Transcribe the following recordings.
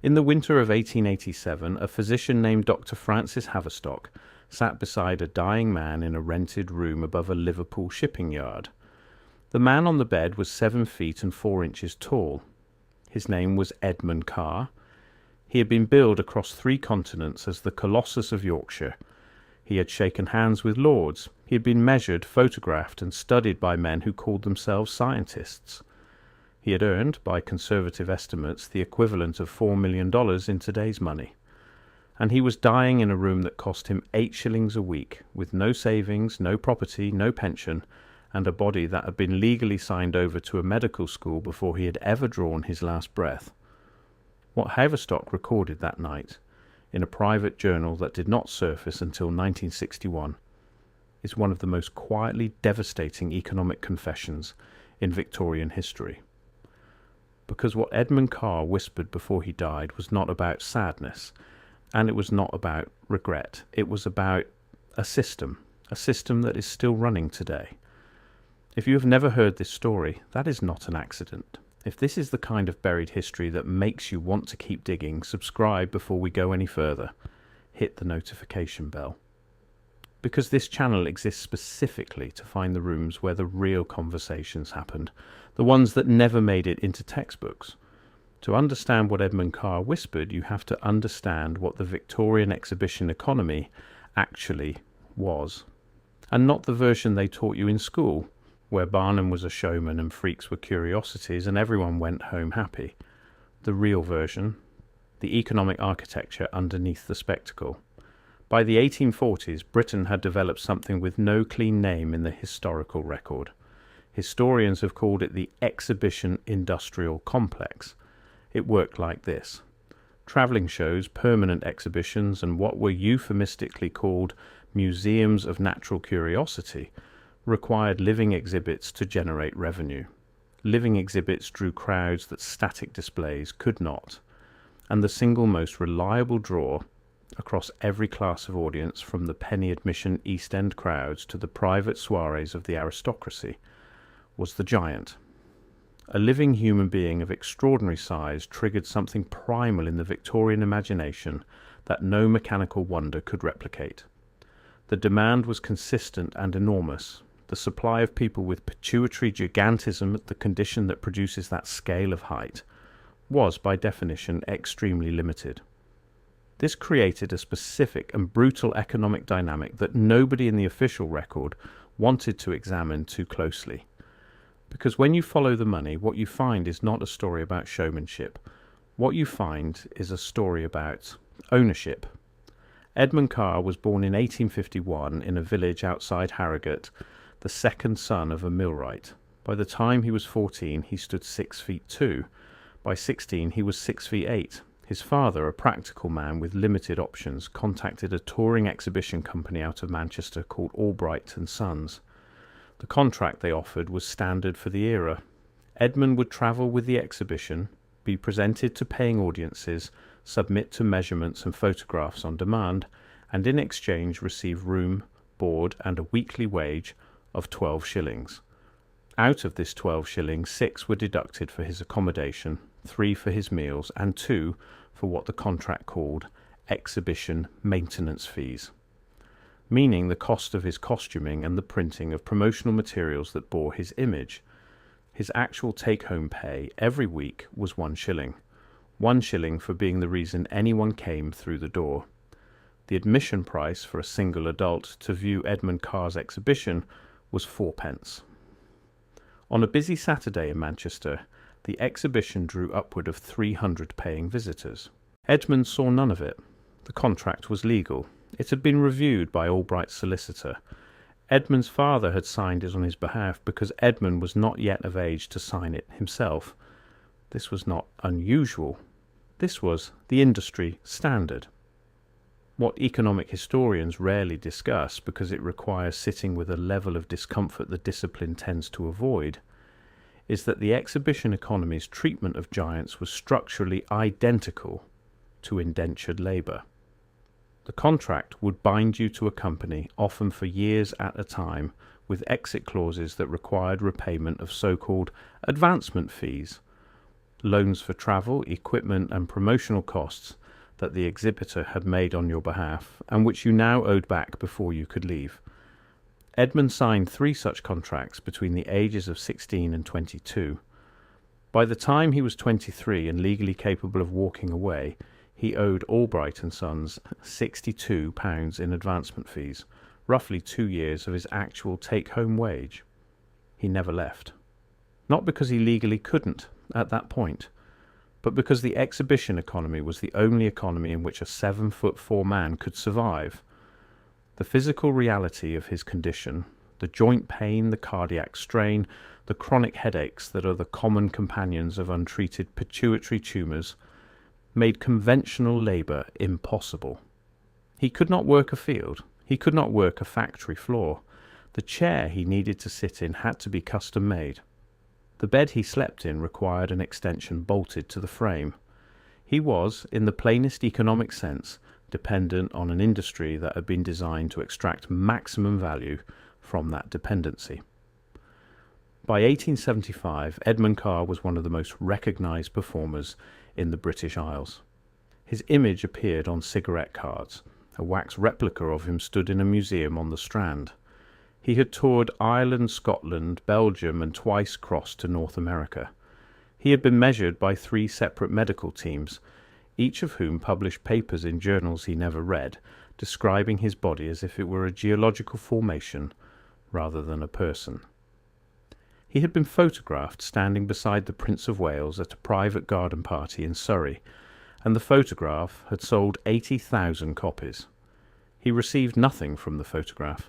In the winter of 1887, a physician named Dr. Francis Haverstock sat beside a dying man in a rented room above a Liverpool shipping yard. The man on the bed was 7 feet and 4 inches tall. His name was Edmund Carr. He had been billed across 3 continents as the Colossus of Yorkshire. He had shaken hands with lords. He had been measured, photographed, and studied by men who called themselves scientists. He had earned, by conservative estimates, the equivalent of $4 million in today's money. And he was dying in a room that cost him 8 shillings a week, with no savings, no property, no pension, and a body that had been legally signed over to a medical school before he had ever drawn his last breath. What Haverstock recorded that night, in a private journal that did not surface until 1961, is one of the most quietly devastating economic confessions in Victorian history. Because what Edmund Carr whispered before he died was not about sadness, and it was not about regret. It was about a system that is still running today. If you have never heard this story, that is not an accident. If this is the kind of buried history that makes you want to keep digging, subscribe before we go any further. Hit the notification bell. Because this channel exists specifically to find the rooms where the real conversations happened, the ones that never made it into textbooks. To understand what Edmund Carr whispered, you have to understand what the Victorian exhibition economy actually was. And not the version they taught you in school, where Barnum was a showman and freaks were curiosities and everyone went home happy. The real version, the economic architecture underneath the spectacle. By the 1840s, Britain had developed something with no clean name in the historical record. Historians have called it the Exhibition Industrial Complex. It worked like this. Travelling shows, permanent exhibitions, and what were euphemistically called museums of natural curiosity required living exhibits to generate revenue. Living exhibits drew crowds that static displays could not, and the single most reliable draw across every class of audience, from the penny admission East End crowds to the private soirees of the aristocracy, was the giant. A living human being of extraordinary size triggered something primal in the Victorian imagination that no mechanical wonder could replicate. The demand was consistent and enormous. The supply of people with pituitary gigantism, the condition that produces that scale of height, was by definition extremely limited. This created a specific and brutal economic dynamic that nobody in the official record wanted to examine too closely. Because when you follow the money, what you find is not a story about showmanship. What you find is a story about ownership. Edmund Carr was born in 1851 in a village outside Harrogate, the second son of a millwright. By the time he was 14, he stood 6 feet 2. By 16, he was 6 feet 8. His father, a practical man with limited options, contacted a touring exhibition company out of Manchester called Albright and Sons. The contract they offered was standard for the era. Edmund would travel with the exhibition, be presented to paying audiences, submit to measurements and photographs on demand, and in exchange receive room, board, and a weekly wage of 12 shillings. Out of this 12 shillings, 6 were deducted for his accommodation, 3 for his meals, and 2 for what the contract called exhibition maintenance fees, meaning the cost of his costuming and the printing of promotional materials that bore his image. His actual take-home pay every week was 1 shilling. 1 shilling for being the reason anyone came through the door. The admission price for a single adult to view Edmund Carr's exhibition was 4p. On a busy Saturday in Manchester, the exhibition drew upward of 300 paying visitors. Edmund saw none of it. The contract was legal. It had been reviewed by Albright's solicitor. Edmund's father had signed it on his behalf because Edmund was not yet of age to sign it himself. This was not unusual. This was the industry standard. What economic historians rarely discuss, because it requires sitting with a level of discomfort the discipline tends to avoid, is that the exhibition economy's treatment of giants was structurally identical to indentured labour. The contract would bind you to a company, often for years at a time, with exit clauses that required repayment of so-called advancement fees. loans for travel, equipment and promotional costs that the exhibitor had made on your behalf and which you now owed back before you could leave. Edmund signed 3 such contracts between the ages of 16 and 22. By the time he was 23 and legally capable of walking away, he owed Albright and Sons £62 in advancement fees, roughly 2 years of his actual take-home wage. He never left. Not because he legally couldn't at that point, but because the exhibition economy was the only economy in which a 7'4" man could survive. The physical reality of his condition, the joint pain, the cardiac strain, the chronic headaches that are the common companions of untreated pituitary tumours, made conventional labour impossible. He could not work a field. He could not work a factory floor. The chair he needed to sit in had to be custom made. The bed he slept in required an extension bolted to the frame. He was, in the plainest economic sense, dependent on an industry that had been designed to extract maximum value from that dependency. By 1875, Edmund Carr was one of the most recognised performers in the British Isles. His image appeared on cigarette cards. A wax replica of him stood in a museum on the Strand. He had toured Ireland, Scotland, Belgium, and twice crossed to North America. He had been measured by 3 separate medical teams, each of whom published papers in journals he never read, describing his body as if it were a geological formation rather than a person. He had been photographed standing beside the Prince of Wales at a private garden party in Surrey, and the photograph had sold 80,000 copies. He received nothing from the photograph.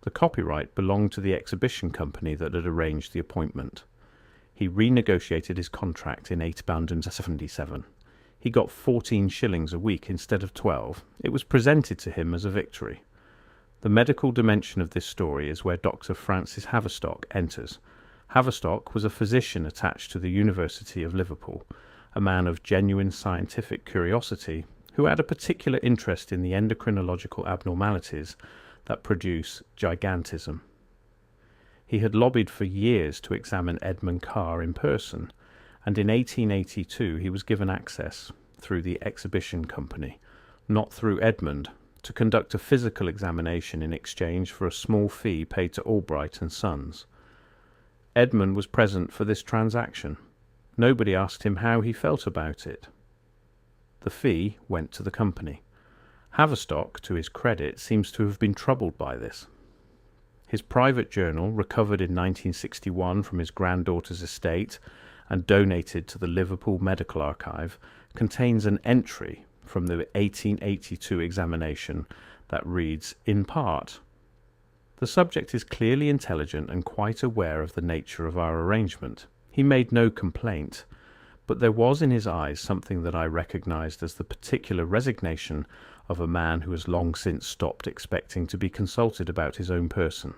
The copyright belonged to the exhibition company that had arranged the appointment. He renegotiated his contract in 1877. He got 14 shillings a week instead of 12. It was presented to him as a victory. The medical dimension of this story is where Dr. Francis Haverstock enters. Haverstock was a physician attached to the University of Liverpool, a man of genuine scientific curiosity who had a particular interest in the endocrinological abnormalities that produce gigantism. He had lobbied for years to examine Edmund Carr in person, and in 1882 he was given access, through the exhibition company, not through Edmund, to conduct a physical examination in exchange for a small fee paid to Albright and Sons. Edmund was present for this transaction. Nobody asked him how he felt about it. The fee went to the company. Haverstock, to his credit, seems to have been troubled by this. His private journal, recovered in 1961 from his granddaughter's estate and donated to the Liverpool Medical Archive, contains an entry from the 1882 examination that reads, in part, "The subject is clearly intelligent and quite aware of the nature of our arrangement. He made no complaint, but there was in his eyes something that I recognized as the particular resignation of a man who has long since stopped expecting to be consulted about his own person."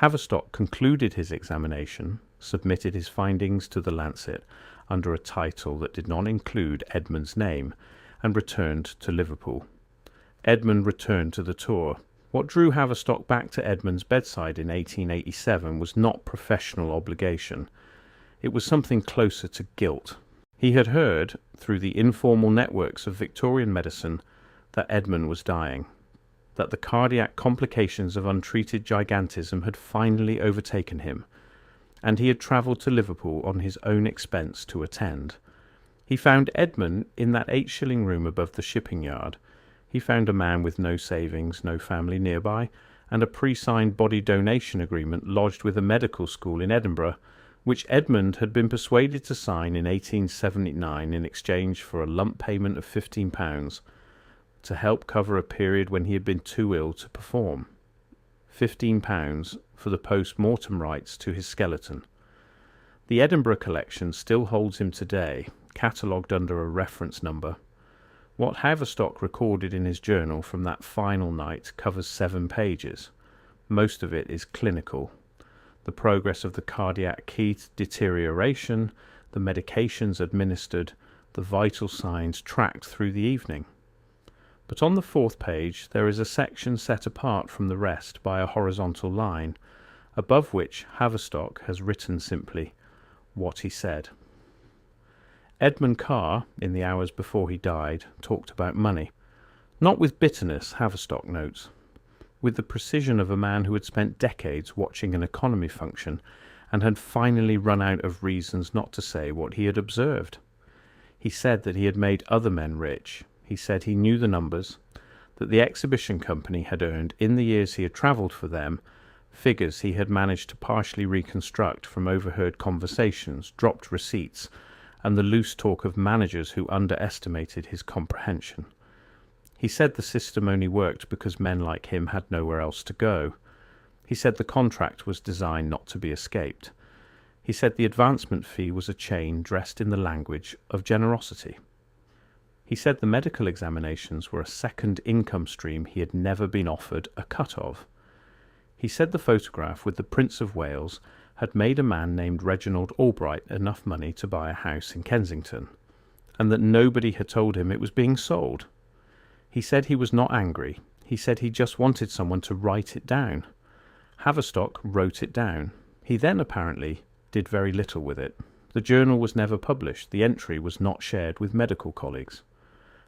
Haverstock concluded his examination, submitted his findings to the Lancet under a title that did not include Edmund's name, and returned to Liverpool. Edmund returned to the tour. What drew Haverstock back to Edmund's bedside in 1887 was not professional obligation. It was something closer to guilt. He had heard, through the informal networks of Victorian medicine, that Edmund was dying, that the cardiac complications of untreated gigantism had finally overtaken him, and he had travelled to Liverpool on his own expense to attend. He found Edmund in that 8-shilling room above the shipping yard. He found a man with no savings, no family nearby, and a pre-signed body donation agreement lodged with a medical school in Edinburgh, which Edmund had been persuaded to sign in 1879 in exchange for a lump payment of £15 to help cover a period when he had been too ill to perform. £15 for the post-mortem rights to his skeleton. The Edinburgh collection still holds him today, catalogued under a reference number. What Haverstock recorded in his journal from that final night covers 7 pages. Most of it is clinical. The progress of the cardiac key deterioration, the medications administered, the vital signs tracked through the evening. But on the 4th page there is a section set apart from the rest by a horizontal line, above which Haverstock has written simply, "What he said." Edmund Carr, in the hours before he died, talked about money. Not with bitterness, Haverstock notes, with the precision of a man who had spent decades watching an economy function and had finally run out of reasons not to say what he had observed. He said that he had made other men rich. He said he knew the numbers, that the exhibition company had earned, in the years he had travelled for them, figures he had managed to partially reconstruct from overheard conversations, dropped receipts, and the loose talk of managers who underestimated his comprehension. He said the system only worked because men like him had nowhere else to go. He said the contract was designed not to be escaped. He said the advancement fee was a chain dressed in the language of generosity. He said the medical examinations were a second income stream he had never been offered a cut of. He said the photograph with the Prince of Wales had made a man named Reginald Albright enough money to buy a house in Kensington, and that nobody had told him it was being sold. He said he was not angry. He said he just wanted someone to write it down. Haverstock wrote it down. He then apparently did very little with it. The journal was never published. The entry was not shared with medical colleagues.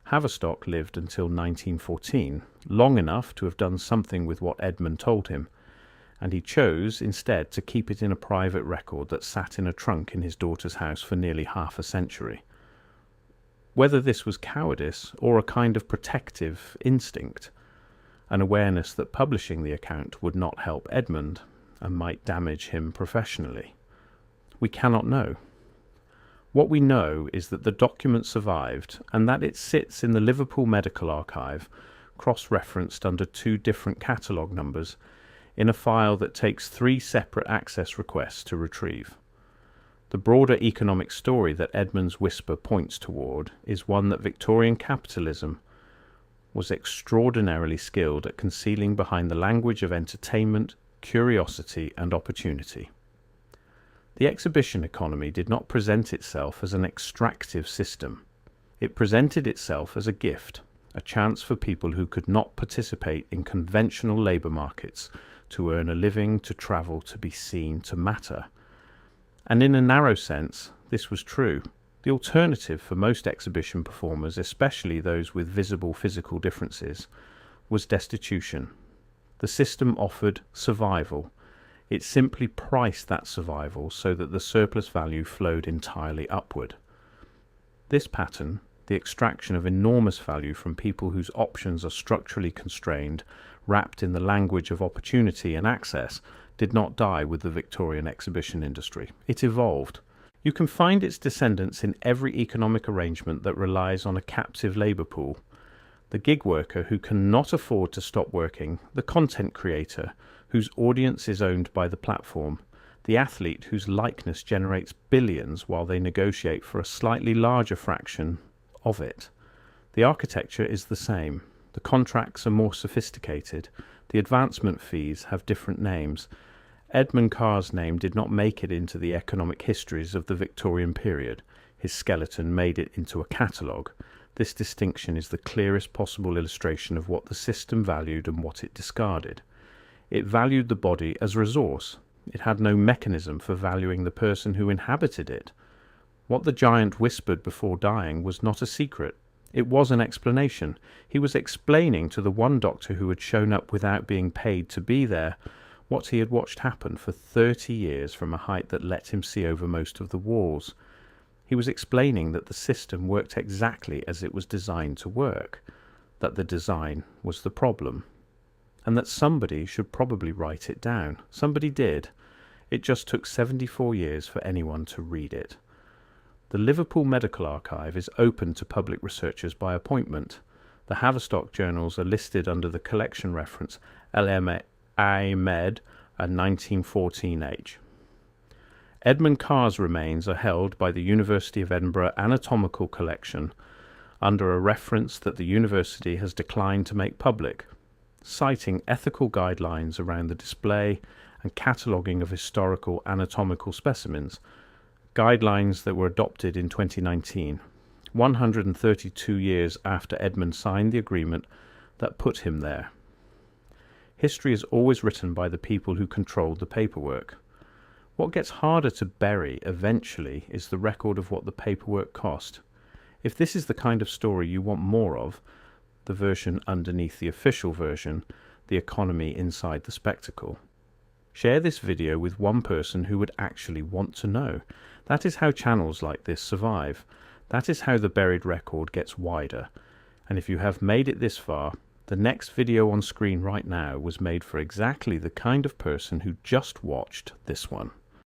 Haverstock lived until 1914, long enough to have done something with what Edmund told him, and he chose instead to keep it in a private record that sat in a trunk in his daughter's house for nearly half a century. Whether this was cowardice or a kind of protective instinct, an awareness that publishing the account would not help Edmund and might damage him professionally, we cannot know. What we know is that the document survived and that it sits in the Liverpool Medical Archive, cross-referenced under 2 different catalogue numbers, in a file that takes 3 separate access requests to retrieve. The broader economic story that Edmund's whisper points toward is one that Victorian capitalism was extraordinarily skilled at concealing behind the language of entertainment, curiosity, and opportunity. The exhibition economy did not present itself as an extractive system. It presented itself as a gift, a chance for people who could not participate in conventional labour markets to earn a living, to travel, to be seen, to matter. And in a narrow sense, this was true. The alternative for most exhibition performers, especially those with visible physical differences, was destitution. The system offered survival. It simply priced that survival so that the surplus value flowed entirely upward. This pattern, the extraction of enormous value from people whose options are structurally constrained, wrapped in the language of opportunity and access, did not die with the Victorian exhibition industry. It evolved. You can find its descendants in every economic arrangement that relies on a captive labour pool. The gig worker who cannot afford to stop working, the content creator whose audience is owned by the platform, the athlete whose likeness generates billions while they negotiate for a slightly larger fraction of it. The architecture is the same. The contracts are more sophisticated. The advancement fees have different names. Edmund Carr's name did not make it into the economic histories of the Victorian period. His skeleton made it into a catalogue. This distinction is the clearest possible illustration of what the system valued and what it discarded. It valued the body as a resource. It had no mechanism for valuing the person who inhabited it. What the giant whispered before dying was not a secret. It was an explanation. He was explaining to the one doctor who had shown up without being paid to be there what he had watched happen for 30 years from a height that let him see over most of the walls. He was explaining that the system worked exactly as it was designed to work, that the design was the problem, and that somebody should probably write it down. Somebody did. It just took 74 years for anyone to read it. The Liverpool Medical Archive is open to public researchers by appointment. The Haverstock journals are listed under the collection reference LMA Med and 1914H. Edmund Carr's remains are held by the University of Edinburgh Anatomical Collection under a reference that the university has declined to make public, citing ethical guidelines around the display and cataloguing of historical anatomical specimens, guidelines that were adopted in 2019, 132 years after Edmund signed the agreement that put him there. History is always written by the people who controlled the paperwork. What gets harder to bury eventually is the record of what the paperwork cost. If this is the kind of story you want more of, the version underneath the official version, the economy inside the spectacle. Share this video with one person who would actually want to know. That is how channels like this survive. That is how the buried record gets wider. And if you have made it this far, the next video on screen right now was made for exactly the kind of person who just watched this one.